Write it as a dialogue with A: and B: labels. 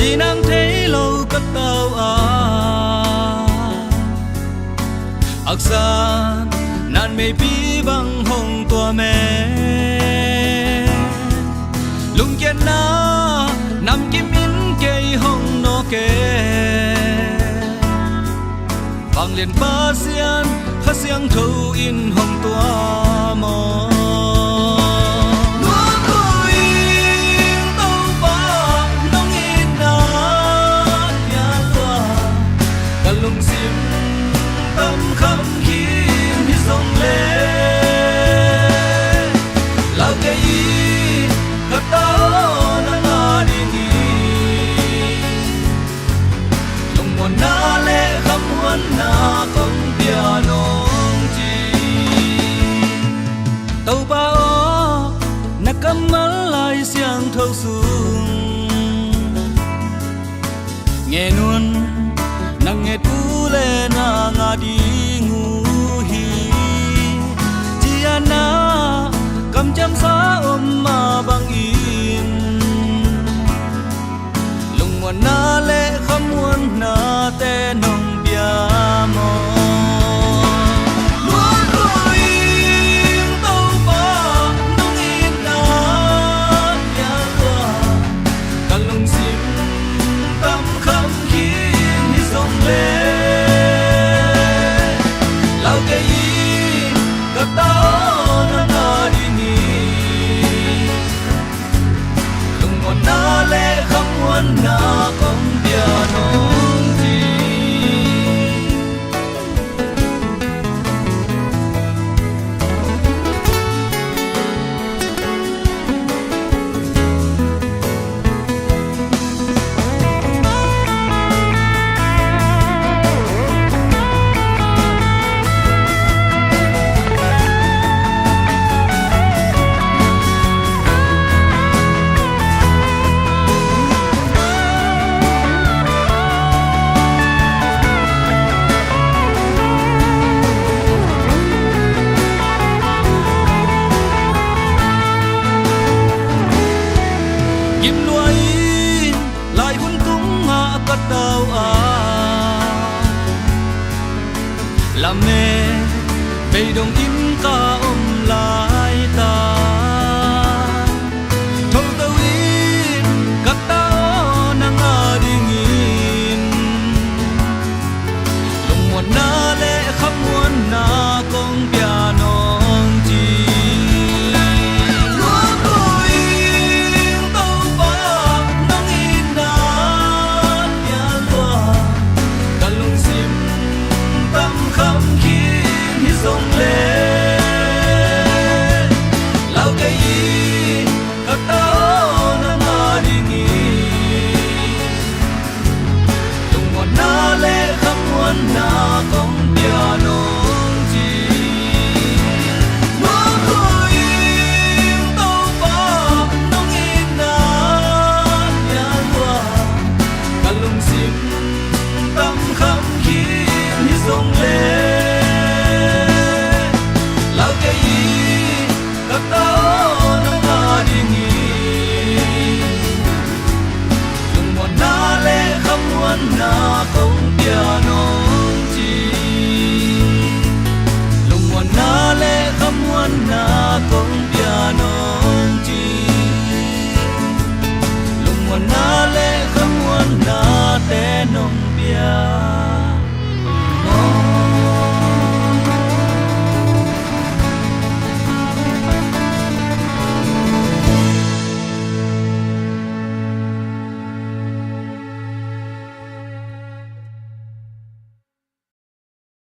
A: chỉ nang thấy lâu cất tàu ác xa nan mê bi băng hồng tua mẹ lung kiên na nằm kim in cây hồng nó kê vang liền ba xiên khát xiang thâu in hồng tua mò lung sim tâm khâm khiêm hi sông lê lao cây cất tao na na đi đi lung một na lệ khăm huân na công piano chi tàu bao na cắm lại xiang thâu xuống nghe nuôn nang nghe tu le na nga đi ngu hi chiana cầm chăm sa ma bang in lung muan na le kham muan na te nong bia mo na công piano kim nuôi lại hun tung hạ cất tàu làm mẹ về đồng in ca ôm lại ta thâu tàu in cất tàu nang đi nghìn lùng muôn na lệ khắp muôn na công piano chi sông lê lao cây cất tao na na đi nghỉ lung một na lệ khắp muôn na công piano chi nó thôi tao ba nong in na nhà lúa cả lung sim tâm khắp khi đi sông lê na công piano chi lung muan na le kham muan na công